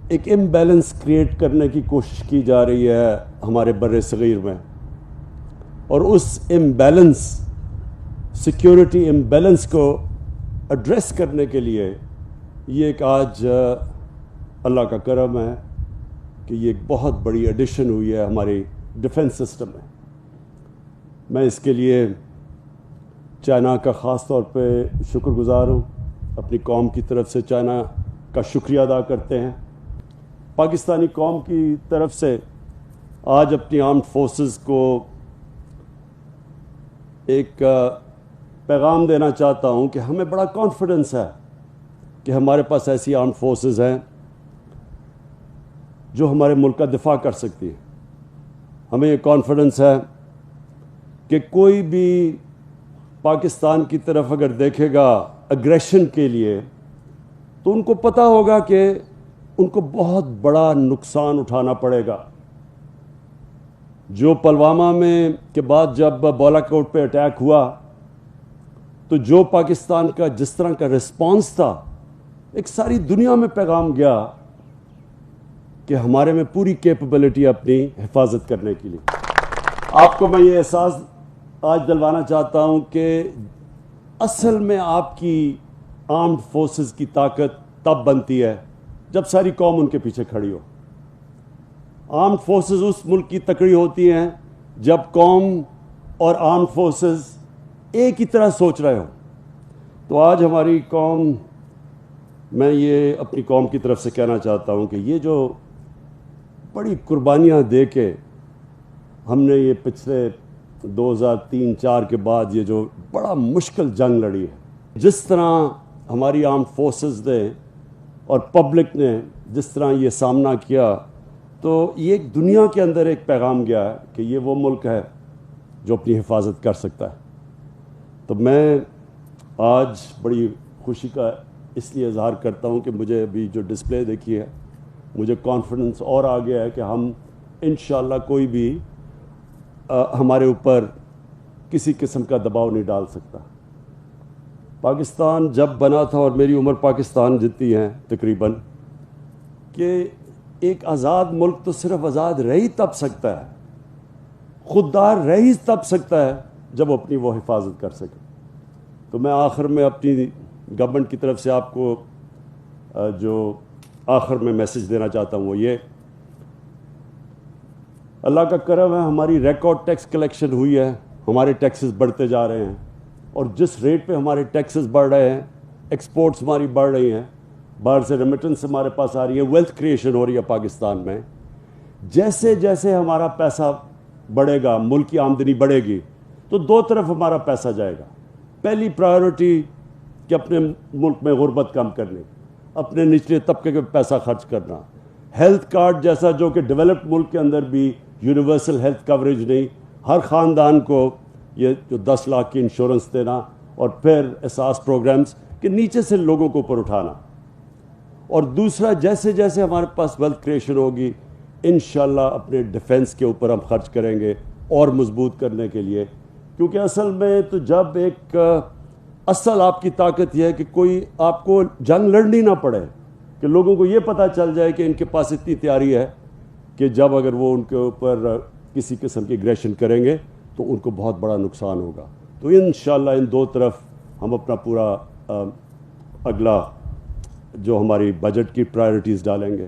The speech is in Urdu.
ایک امبیلنس کریٹ کرنے کی کوشش کی جا رہی ہے ہمارے بر صغیر میں، اور اس امبیلنس، سیکیورٹی امبیلنس کو ایڈریس کرنے کے لیے یہ ایک آج اللہ کا کرم ہے کہ یہ ایک بہت بڑی ایڈیشن ہوئی ہے ہماری ڈیفنس سسٹم میں۔ میں اس کے لیے چائنا کا خاص طور پہ شکر گزار ہوں، اپنی قوم کی طرف سے چائنا کا شکریہ ادا کرتے ہیں۔ پاکستانی قوم کی طرف سے آج اپنی آرمڈ فورسز کو ایک پیغام دینا چاہتا ہوں کہ ہمیں بڑا کانفیڈنس ہے کہ ہمارے پاس ایسی آرمڈ فورسز ہیں جو ہمارے ملک کا دفاع کر سکتی ہیں۔ ہمیں یہ کانفیڈنس ہے کہ کوئی بھی پاکستان کی طرف اگر دیکھے گا اگریشن کے لیے تو ان کو پتہ ہوگا کہ ان کو بہت بڑا نقصان اٹھانا پڑے گا۔ جو پلوامہ میں کے بعد جب بالا کوٹ پہ اٹیک ہوا تو جو پاکستان کا جس طرح کا رسپانس تھا، ایک ساری دنیا میں پیغام گیا کہ ہمارے میں پوری کیپبلٹی اپنی حفاظت کرنے کے لیے۔ آپ کو میں یہ احساس آج دلوانا چاہتا ہوں کہ اصل میں آپ کی آرمڈ فورسز کی طاقت تب بنتی ہے جب ساری قوم ان کے پیچھے کھڑی ہو۔ آرمڈ فورسز اس ملک کی تکڑی ہوتی ہیں جب قوم اور آرمڈ فورسز ایک ہی طرح سوچ رہے ہوں۔ تو آج ہماری قوم، میں یہ اپنی قوم کی طرف سے کہنا چاہتا ہوں کہ یہ جو بڑی قربانیاں دے کے ہم نے یہ پچھلے 2003-4 کے بعد یہ جو بڑا مشکل جنگ لڑی ہے، جس طرح ہماری آرمڈ فورسز نے اور پبلک نے جس طرح یہ سامنا کیا، تو یہ ایک دنیا کے اندر ایک پیغام گیا ہے کہ یہ وہ ملک ہے جو اپنی حفاظت کر سکتا ہے۔ تو میں آج بڑی خوشی کا اس لیے اظہار کرتا ہوں کہ مجھے ابھی جو ڈسپلے دیکھی ہے، مجھے کانفیڈنس اور آ گیا ہے کہ ہم انشاءاللہ کوئی بھی ہمارے اوپر کسی قسم کا دباؤ نہیں ڈال سکتا۔ پاکستان جب بنا تھا، اور میری عمر پاکستان جتنی ہے تقریباً، کہ ایک آزاد ملک تو صرف آزاد رہ ہی تب سکتا ہے، خوددار رہ ہی تب سکتا ہے جب وہ اپنی حفاظت کر سکے۔ تو میں آخر میں اپنی گورنمنٹ کی طرف سے آپ کو جو آخر میں میسج دینا چاہتا ہوں وہ یہ، اللہ کا کرم ہے، ہماری ریکارڈ ٹیکس کلیکشن ہوئی ہے، ہمارے ٹیکسز بڑھتے جا رہے ہیں، اور جس ریٹ پہ ہمارے ٹیکسز بڑھ رہے ہیں، ایکسپورٹس ہماری بڑھ رہی ہیں، باہر سے ریمیٹنس ہمارے پاس آ رہی ہے، ویلتھ کریشن ہو رہی ہے پاکستان میں۔ جیسے جیسے ہمارا پیسہ بڑھے گا، ملک کی آمدنی بڑھے گی، تو دو طرف ہمارا پیسہ جائے گا۔ پہلی پرائیورٹی کہ اپنے ملک میں غربت کم کرنے، اپنے نچلے طبقے کے پیسہ خرچ کرنا، ہیلتھ کارڈ جیسا جو کہ ڈیولپڈ ملک کے اندر بھی یونیورسل ہیلتھ کوریج نہیں، ہر خاندان کو یہ جو 10 لاکھ کی انشورنس دینا، اور پھر احساس پروگرامز کہ نیچے سے لوگوں کو اوپر اٹھانا۔ اور دوسرا، جیسے جیسے ہمارے پاس ویلتھ کریشن ہوگی، انشاءاللہ اپنے ڈیفنس کے اوپر ہم خرچ کریں گے اور مضبوط کرنے کے لیے، کیونکہ اصل میں تو جب ایک اصل آپ کی طاقت یہ ہے کہ کوئی آپ کو جنگ لڑنی نہ پڑے، کہ لوگوں کو یہ پتہ چل جائے کہ ان کے پاس اتنی تیاری ہے کہ جب اگر وہ ان کے اوپر کسی قسم کی اگریشن کریں گے تو ان کو بہت بڑا نقصان ہوگا۔ تو انشاءاللہ ان دو طرف ہم اپنا پورا اگلا جو ہماری بجٹ کی پرائرٹیز ڈالیں گے۔